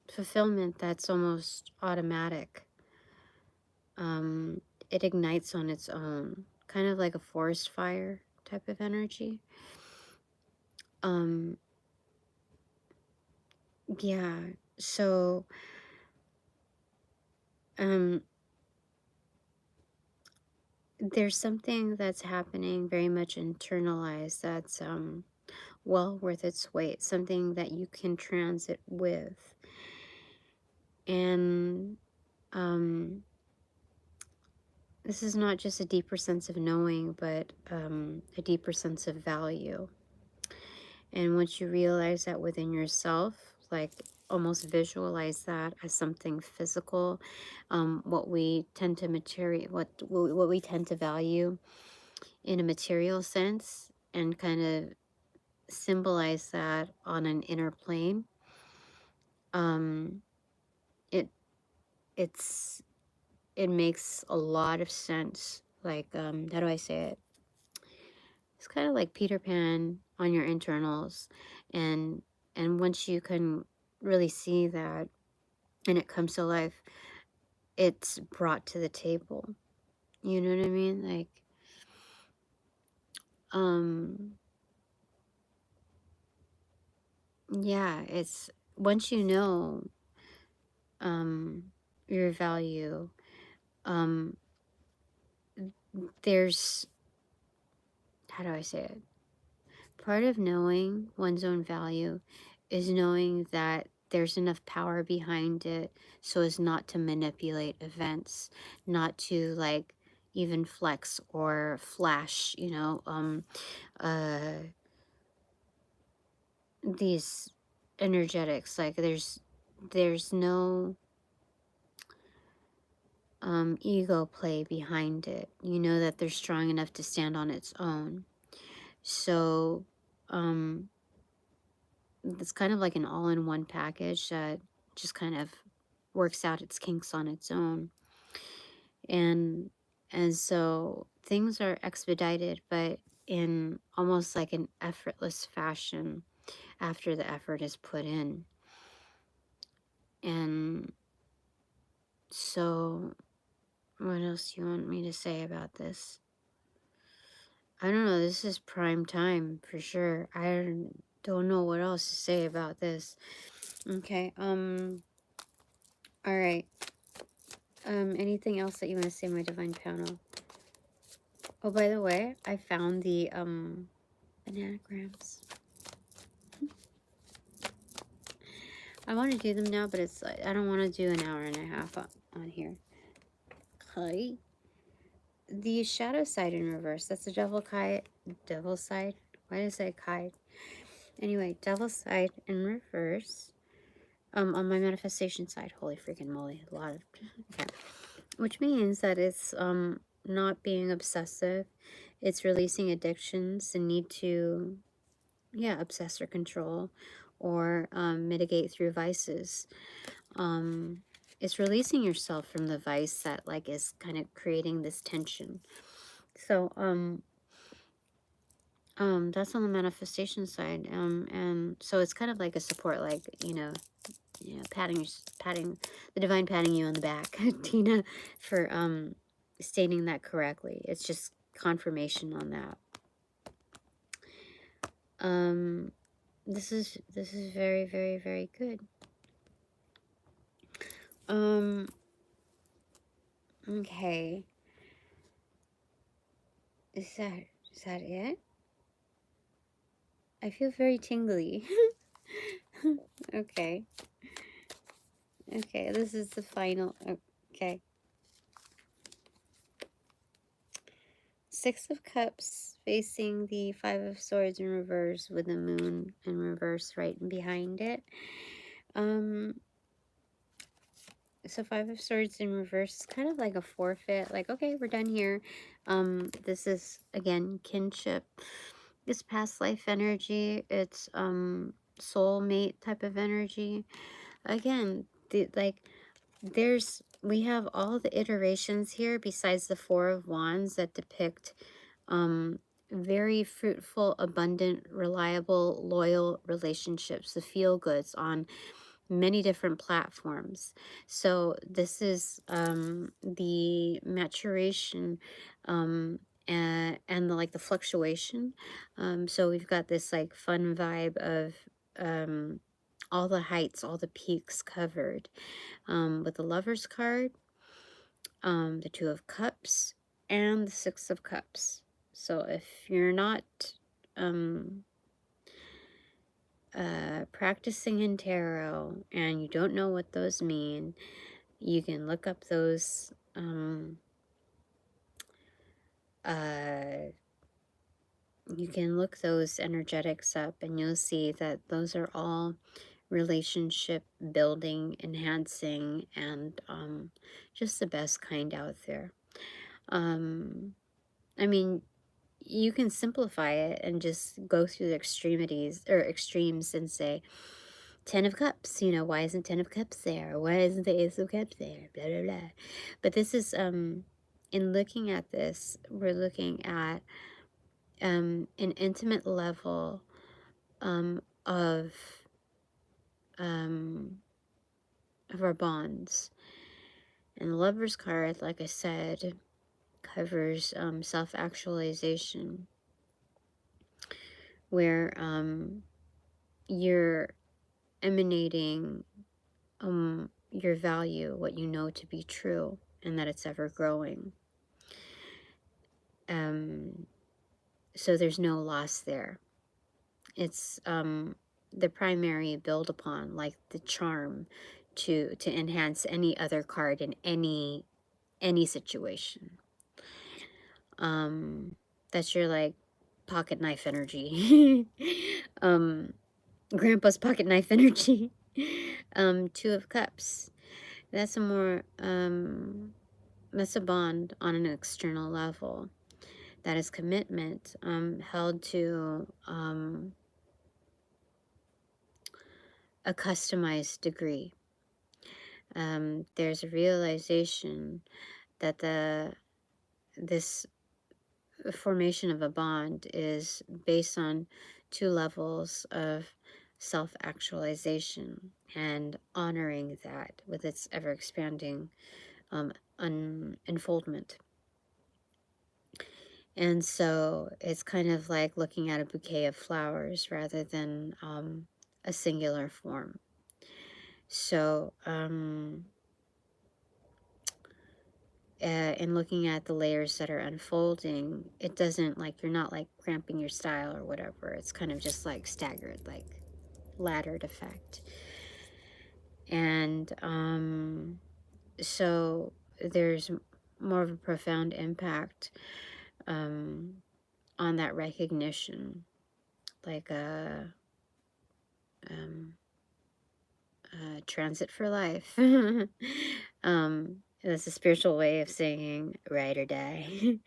fulfillment that's almost automatic. It ignites on its own, kind of like a forest fire type of energy. Yeah, so there's something that's happening very much internalized that's well worth its weight, something that you can transit with. And this is not just a deeper sense of knowing, but a deeper sense of value. And once you realize that within yourself, like, almost visualize that as something physical, what we tend to what we tend to value in a material sense, and kind of symbolize that on an inner plane. It it makes a lot of sense. Like, how do I say it? It's kind of like Peter Pan on your internals, and once you can really see that and it comes to life, it's brought to the table. You know what I mean? Like, yeah, it's once you know your value, there's, how do I say it? Part of knowing one's own value is knowing that there's enough power behind it so as not to manipulate events, not to like even flex or flash, you know, these energetics. Like there's no ego play behind it. You know that they're strong enough to stand on its own. So it's kind of like an all-in-one package that just kind of works out its kinks on its own. And so things are expedited, but in almost like an effortless fashion after the effort is put in. And so what else do you want me to say about this? I don't know, this is prime time for sure. I don't know what else to say about this. Okay, all right. Anything else that you want to say, my divine panel? Oh, by the way, I found the bananagrams. I want to do them now, but it's like I don't want to do an hour and a half on here. Okay. The shadow side in reverse. That's the devil side. Why did I say kite? Anyway, devil side in reverse. On my manifestation side. Holy freaking moly. A lot of okay. Which means that it's not being obsessive. It's releasing addictions, the need to obsess or control or mitigate through vices. It's releasing yourself from the vice that like is kind of creating this tension. So that's on the manifestation side. And so it's kind of like a support, like, patting the divine, patting you on the back, Tina, for stating that correctly. It's just confirmation on that. This is very, very, very good. Okay. Is that it? I feel very tingly. Okay. Okay, this is the final. Okay. Six of Cups facing the Five of Swords in reverse with the moon in reverse right behind it. So Five of Swords in reverse is kind of like a forfeit. Like, okay, we're done here. This is, again, kinship. It's past life energy. It's soulmate type of energy. Again, we have all the iterations here besides the Four of Wands that depict very fruitful, abundant, reliable, loyal relationships, the feel goods on many different platforms. So this is the maturation and the fluctuation. So we've got this like fun vibe of all the heights, all the peaks covered with the Lover's card, the Two of Cups, and the Six of Cups. So if you're not practicing in tarot and you don't know what those mean, you can look up those you can look those energetics up, and you'll see that those are all relationship building, enhancing, and just the best kind out there. I mean, you can simplify it and just go through the extremes and say 10 of cups, you know, why isn't 10 of cups there? Why isn't the ace of cups there? Blah, blah, blah. But this is, in looking at this, we're looking at an intimate level of our bonds. And the Lover's card, like I said, covers self-actualization, where you're emanating your value, what you know to be true, and that it's ever growing. So there's no loss there. It's the primary build upon, like the charm to enhance any other card in any situation. That's your like pocket knife energy. Grandpa's pocket knife energy. Two of Cups. That's a more that's a bond on an external level. That is commitment held to a customized degree. There's a realization that this formation of a bond is based on two levels of self-actualization and honoring that with its ever-expanding unfoldment. And so it's kind of like looking at a bouquet of flowers rather than a singular form. So in looking at the layers that are unfolding, it doesn't, like, you're not like cramping your style or whatever. It's kind of just like staggered, like laddered effect. And so there's more of a profound impact on that recognition, like a transit for life. That's a spiritual way of saying ride or die.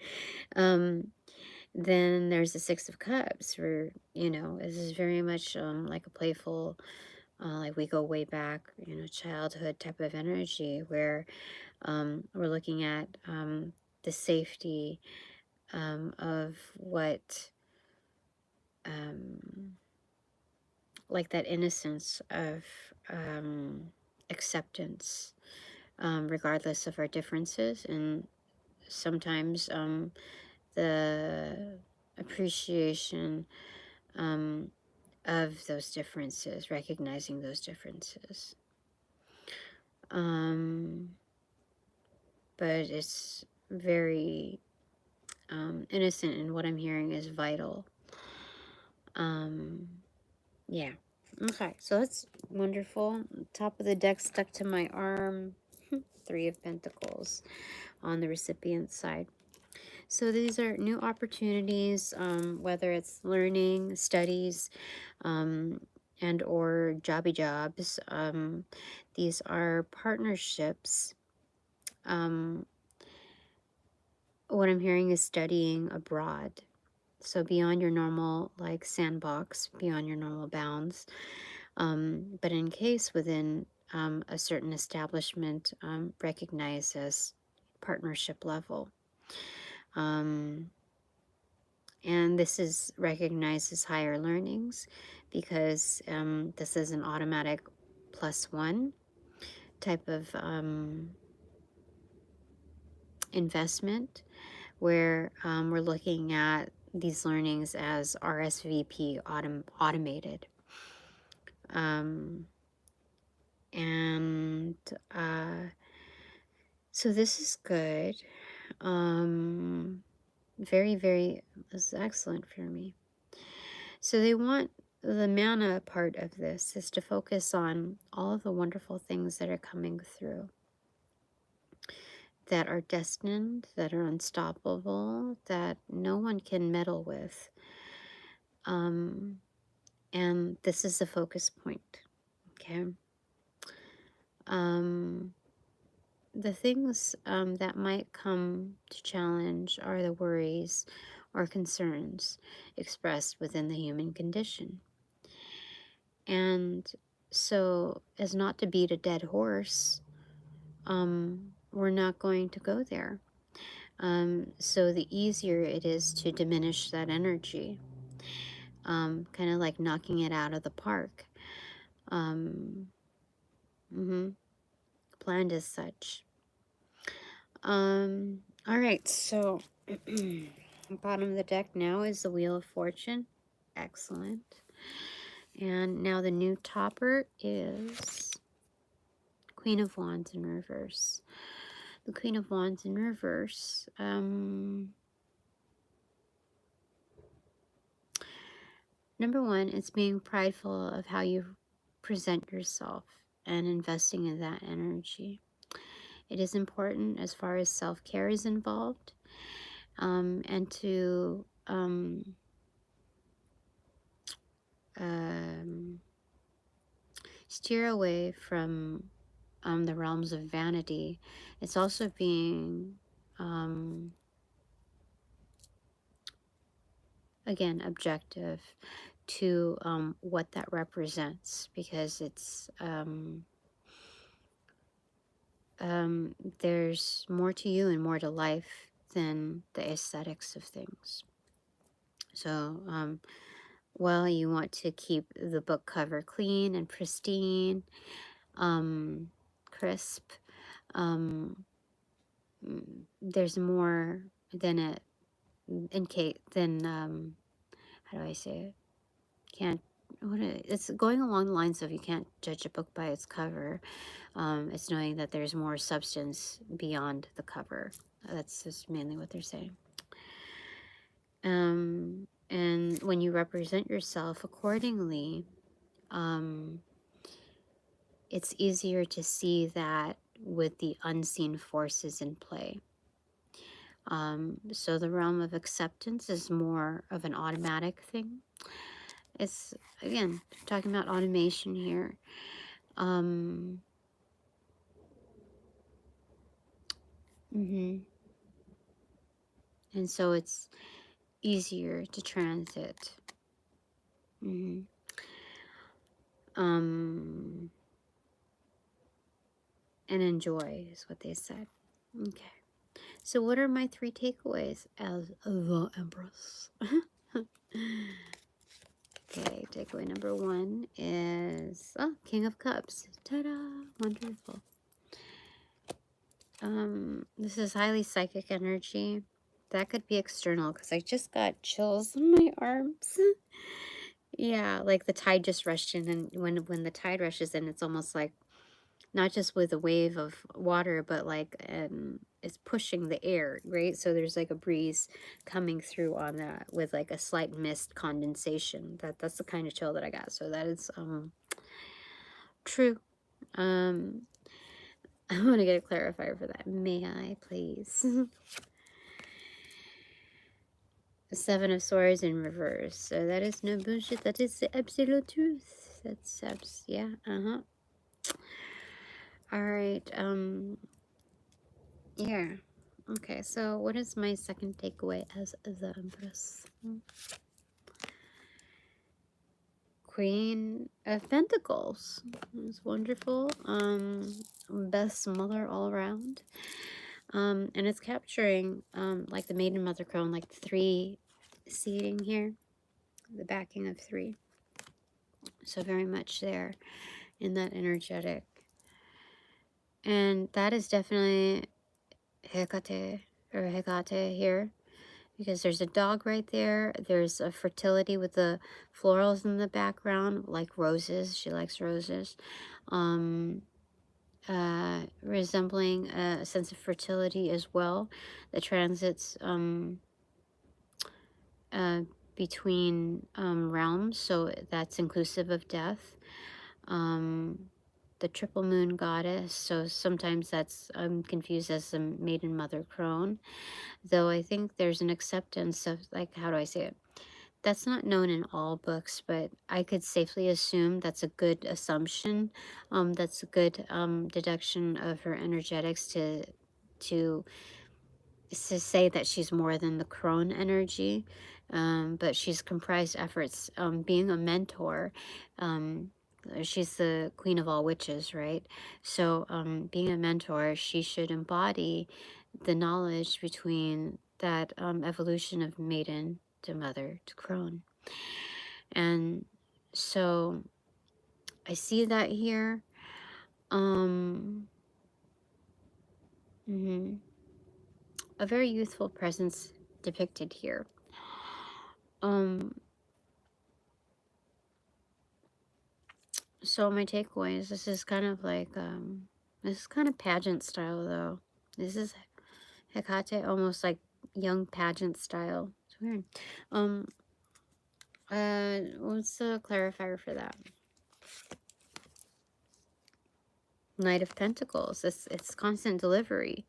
Then there's the Six of Cups, where, you know, this is very much like a playful, like we go way back, you know, childhood type of energy, where we're looking at the safety of what, like that innocence of acceptance, regardless of our differences, and sometimes the appreciation of those differences, recognizing those differences. But it's very innocent, and what I'm hearing is vital. Yeah. Okay, so that's wonderful. Top of the deck stuck to my arm. Three of Pentacles on the recipient side. So these are new opportunities, whether it's learning, studies, and or jobby jobs. These are partnerships. What I'm hearing is studying abroad. So beyond your normal, like, sandbox, beyond your normal bounds. But in case within a certain establishment, recognized as partnership level. And this is recognized as higher learnings, because this is an automatic +1 type of investment, where we're looking at these learnings as RSVP automated. And so this is good. Very, very, this is excellent for me. So they want, the mana part of this is to focus on all of the wonderful things that are coming through, that are destined, that are unstoppable, that no one can meddle with. And this is the focus point. Okay. The things that might come to challenge are the worries or concerns expressed within the human condition. And so, as not to beat a dead horse, we're not going to go there. So the easier it is to diminish that energy, kind of like knocking it out of the park. Planned as such. All right, so bottom of the deck now is the Wheel of Fortune. Excellent. And now the new topper is Queen of Wands in reverse. The Queen of Wands in reverse. Number one, it's being prideful of how you present yourself and investing in that energy. It is important as far as self-care is involved, and to steer away from the realms of vanity. It's also being again objective to what that represents, because it's there's more to you and more to life than the aesthetics of things. So well, you want to keep the book cover clean and pristine, crisp. There's more than it how do I say it? It's going along the lines of you can't judge a book by its cover. It's knowing that there's more substance beyond the cover. That's just mainly what they're saying. And when you represent yourself accordingly, it's easier to see that with the unseen forces in play. So the realm of acceptance is more of an automatic thing. It's, again, talking about automation here. And so it's easier to transit. And enjoy is what they said. Okay. So what are my 3 takeaways as the Empress? Okay, takeaway number 1 is King of Cups. Ta-da! Wonderful. This is highly psychic energy. That could be external because I just got chills on my arms. Yeah, like the tide just rushed in, and when the tide rushes in, it's almost like not just with a wave of water, but like it's pushing the air, right? So there's like a breeze coming through on that with like a slight mist condensation. That's the kind of chill that I got. So that is true. I want to get a clarifier for that. May I, please? The 7 of Swords in reverse. So that is no bullshit. That is the absolute truth. That's yeah. All right. Yeah. Okay. So what is my second takeaway as the Empress? Queen of Pentacles. It's wonderful. Best mother all around. And it's capturing like the Maiden Mother Crone, like 3 seating here, the backing of 3. So very much there in that energetic. And that is definitely Hekate or Hekate here, because there's a dog right there. There's a fertility with the florals in the background, like roses. She likes roses. Resembling a sense of fertility as well. The transits between realms, so that's inclusive of death. The triple moon goddess, so sometimes that's confused as the Maiden Mother Crone, though I think there's an acceptance of, like, how do I say it? That's not known in all books, but I could safely assume that's a good assumption. That's a good deduction of her energetics to say that she's more than the crone energy, but she's comprised efforts, being a mentor. She's the queen of all witches, right? So being a mentor, she should embody the knowledge between that evolution of maiden to mother to crone. And so I see that here. Mhm. A very youthful presence depicted here. So my takeaway is this is kind of like this is kind of pageant style though. This is Hekate, almost like young pageant style. It's weird. What's the clarifier for that? Knight of Pentacles. It's constant delivery.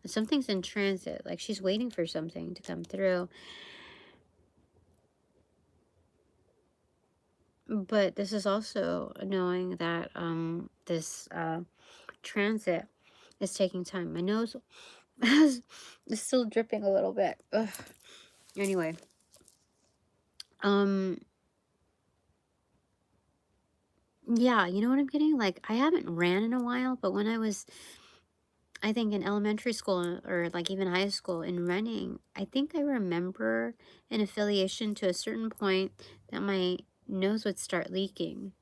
Something's in transit, like she's waiting for something to come through. But this is also knowing that this transit is taking time. My nose is still dripping a little bit. Ugh. Anyway, yeah, you know what I'm getting? Like, I haven't ran in a while, but when I was, I think, in elementary school or like even high school in running, I think I remember an affiliation to a certain point that my nose would start leaking.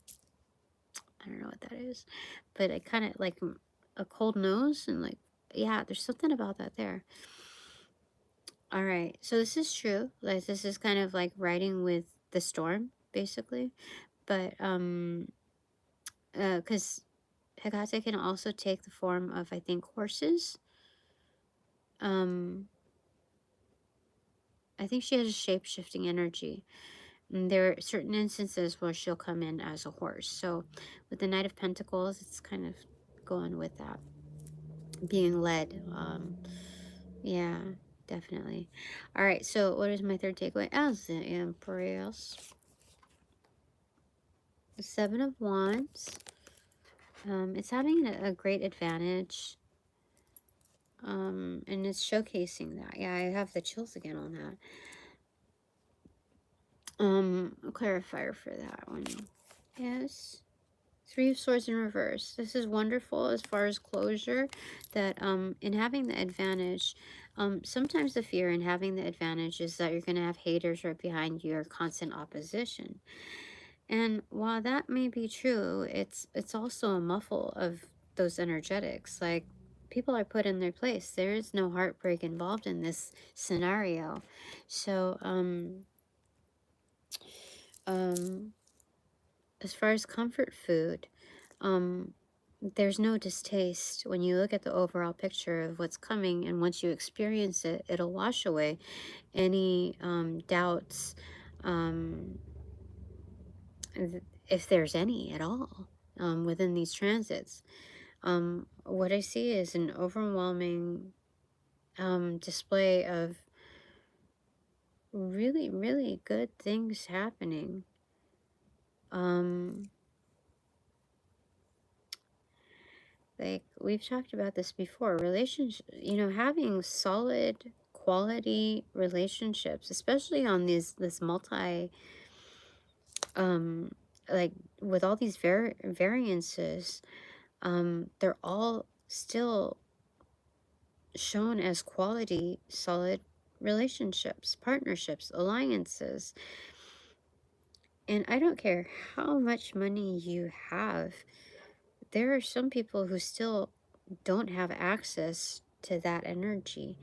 I don't know what that is, but I kind of like a cold nose and like, yeah, there's something about that there. All right, so this is true. Like, this is kind of like riding with the storm, basically. But because Hekate can also take the form of, I think, horses. I think she has a shape-shifting energy. And there are certain instances where she'll come in as a horse. So with the Knight of Pentacles, it's kind of going with that. Being led. Yeah, definitely. All right, so what is my third takeaway? As the Empress. The Seven of Wands. It's having a great advantage. And it's showcasing that. Yeah, I have the chills again on that. A clarifier for that one. Yes. Three of Swords in reverse. This is wonderful as far as closure, that in having the advantage, sometimes the fear in having the advantage is that you're going to have haters right behind you or constant opposition. And while that may be true, it's also a muffle of those energetics. Like, people are put in their place. There is no heartbreak involved in this scenario. So as far as comfort food, there's no distaste when you look at the overall picture of what's coming, and once you experience it, it'll wash away any doubts, if there's any at all, within these transits. What I see is an overwhelming display of really, really good things happening. Like, we've talked about this before, relationship, you know, having solid quality relationships, especially on this multi, like with all these variances, they're all still shown as quality, solid relationships, partnerships, alliances. And I don't care how much money you have, there are some people who still don't have access to that energy,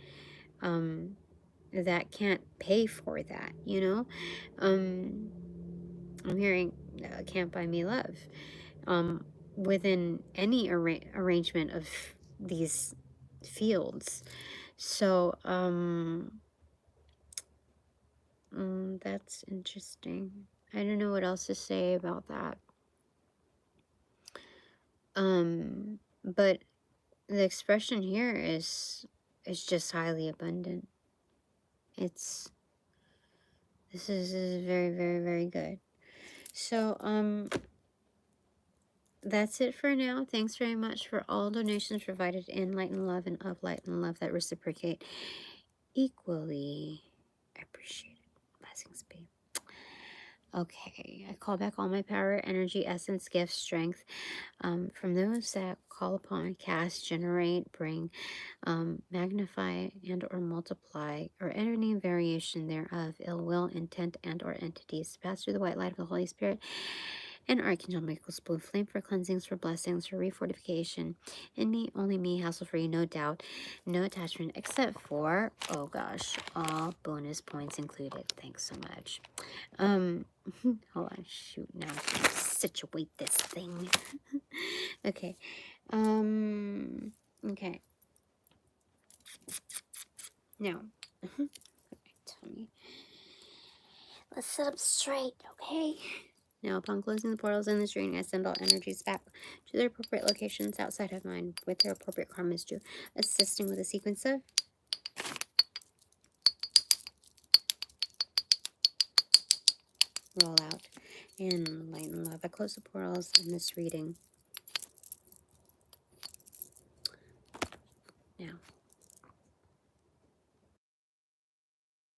that can't pay for that, you know. I'm hearing can't buy me love, within any arrangement of these fields. So that's interesting. I don't know what else to say about that. But the expression here is just highly abundant. It's This is very, very, very good. So, that's it for now. Thanks very much for all donations provided in light and love and of light and love that reciprocate equally. I appreciate it. Blessings be. Okay, I call back all my power, energy, essence, gifts, strength from those that call upon, cast, generate, bring, magnify, and or multiply, or any variation thereof, ill will, intent, and or entities, pass through the white light of the Holy Spirit and Archangel Michael's blue flame for cleansings, for blessings, for refortification. In me, only me, hassle free, no doubt, no attachment, except for, oh gosh, all bonus points included. Thanks so much. Hold on, shoot, now I have to situate this thing. Okay. Okay. Now, tell me. Let's sit up straight, okay? Now, upon closing the portals in this reading, I send all energies back to their appropriate locations outside of mine with their appropriate karmas due, assisting with a sequence of roll out in light and love. I close the portals in this reading. Now.